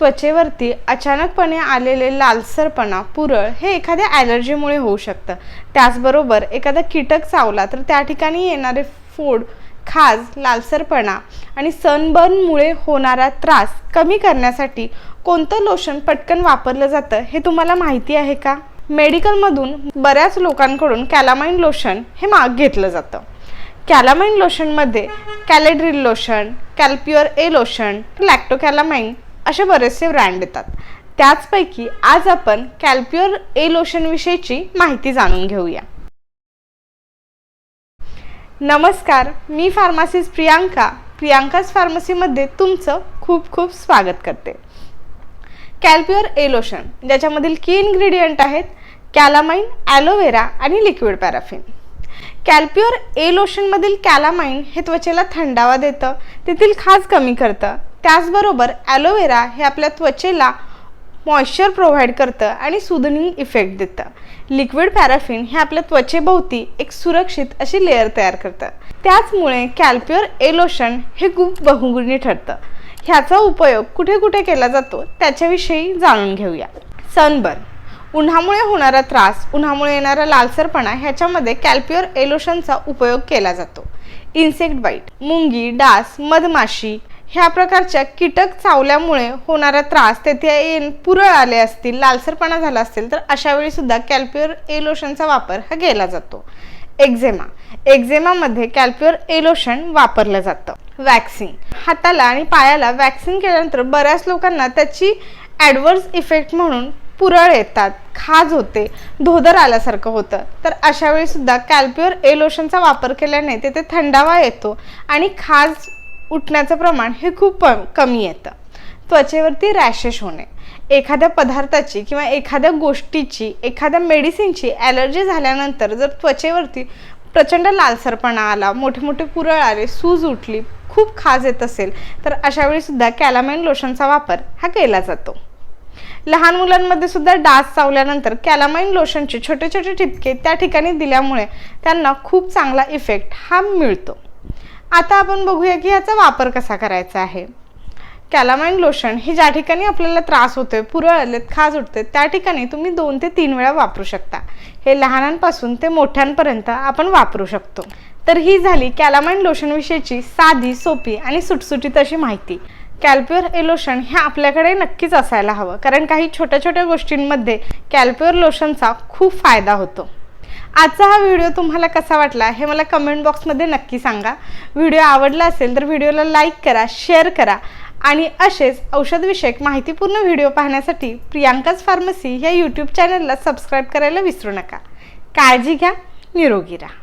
त्वचेवरती अचानकपणे आलेले लालसरपणा, पुरळ हे एखाद्या ॲलर्जीमुळे होऊ शकतं। त्याचबरोबर एखादा कीटक चावला तर त्या ठिकाणी येणारे फोड, खाज, लालसरपणा आणि सनबर्नमुळे होणारा त्रास कमी करण्यासाठी कोणतं लोशन पटकन वापरलं जातं हे तुम्हाला माहिती आहे का? मेडिकलमधून बऱ्याच लोकांकडून कॅलामाइन लोशन हे माग घेतलं जातं। कॅलामाइन लोशनमध्ये कॅलेड्रिल लोशन, कॅल्प्युअर ए लोशन, लॅक्टोकॅलामाइन असे बरेचसे ब्रँड येतात। त्याचपैकी आज आपण कॅल्प्युअर ए लोशन विषयीची माहिती जाणून घेऊया। नमस्कार, मी फार्मासिस्ट प्रियांकाज फार्मसीमध्ये तुमचं खूप खूप स्वागत करते। कॅल्प्युअर ए लोशन ज्याच्यामधील की इन्ग्रेडियंट आहेत कॅलामाइन, ॲलोवेरा आणि लिक्विड पॅराफिन। कॅल्प्युअर ए लोशनमधील कॅलामाइन हे त्वचेला थंडावा देतं, तेथील खाज कमी करतं। त्याचबरोबर ॲलोवेरा हे आपल्या त्वचेला मॉइश्चर प्रोव्हाइड करतं आणि सुदनिंग इफेक्ट देतं। लिक्विड पॅराफिन हे आपल्या त्वचेभोवती एक सुरक्षित अशी लेअर तयार करतं। त्याचमुळे कॅल्प्युअर ए लोशन हे खूप बहुगुणी ठरतं। ह्याचा उपयोग कुठे कुठे केला जातो त्याच्याविषयी जाणून घेऊया। सनबर्न, उन्हामुळे होणारा त्रास, उन्हामुळे येणारा लालसरपणा ह्याच्यामध्ये कॅल्प्युअर ए लोशनचा उपयोग केला जातो। इन्सेक्ट बाईट, मुंगी, डास, मधमाशी ह्या प्रकारच्या कीटक चावल्यामुळे होणारा त्रास, तेथे पुरळ आले असतील, लालसरपणा झाला असेल तर अशा वेळी सुद्धा कॅल्प्युअर ए लोशनचा वापर हा केला जातो। एक्झेमामध्ये कॅल्प्युअर ए लोशन वापरलं जातं। वॅक्सिंग, हाताला आणि पायाला वॅक्सिंग केल्यानंतर बऱ्याच लोकांना त्याची ॲडव्हर्स इफेक्ट म्हणून पुरळ येतात, खाज होते, धोदर आल्यासारखं होतं। तर अशा वेळी सुद्धा कॅल्प्युअर ए लोशनचा वापर केल्याने तेथे थंडावा येतो आणि खाज उठण्याचं प्रमाण हे खूप कमी येतं। त्वचेवरती रॅशेस होणे, एखाद्या पदार्थाची किंवा एखाद्या गोष्टीची, एखाद्या मेडिसिनची ॲलर्जी झाल्यानंतर जर त्वचेवरती प्रचंड लालसरपणा आला, मोठे मोठे पुरळ आले, सूज उठली, खूप खाज येत असेल तर अशा वेळी सुद्धा कॅलामाइन लोशनचा वापर हा केला जातो। लहान मुलांमध्ये सुद्धा डास चावल्यानंतर कॅलामाइन लोशनचे छोटे छोटे ठिपके त्या ठिकाणी दिल्यामुळे त्यांना खूप चांगला इफेक्ट हा मिळतो। आता आपण बघूया की याचा वापर कसा करायचा आहे। कॅलामाइन लोशन हे ज्या ठिकाणी आपल्याला त्रास होतोय, पुरळ आलेत, खाज उठते, त्या ठिकाणी तुम्ही 2 ते 3 वेळा वापरू शकता। हे लहानांपासून ते मोठ्यांपर्यंत आपण वापरू शकतो। तर ही झाली कॅलामाइन लोशन विषयीची साधी, सोपी आणि सुटसुटीत अशी माहिती। कॅल्प्युअर ए लोशन हे आपल्याकडे नक्कीच असायला हवं, कारण काही छोट्या छोट्या गोष्टींमध्ये कॅल्प्युअर लोशनचा खूप फायदा होतो। आजचा हा व्हिडिओ तुम्हाला कसा वाटला हे मला कमेंट बॉक्समध्ये नक्की सांगा। व्हिडिओ आवडला असेल तर व्हिडिओला लाईक करा, शेअर करा आणि असेच औषधविषयक माहितीपूर्ण व्हिडिओ पाहण्यासाठी प्रियांकाज फार्मसी या यूट्यूब चॅनलला सबस्क्राईब करायला विसरू नका। काळजी घ्या, निरोगी राहा।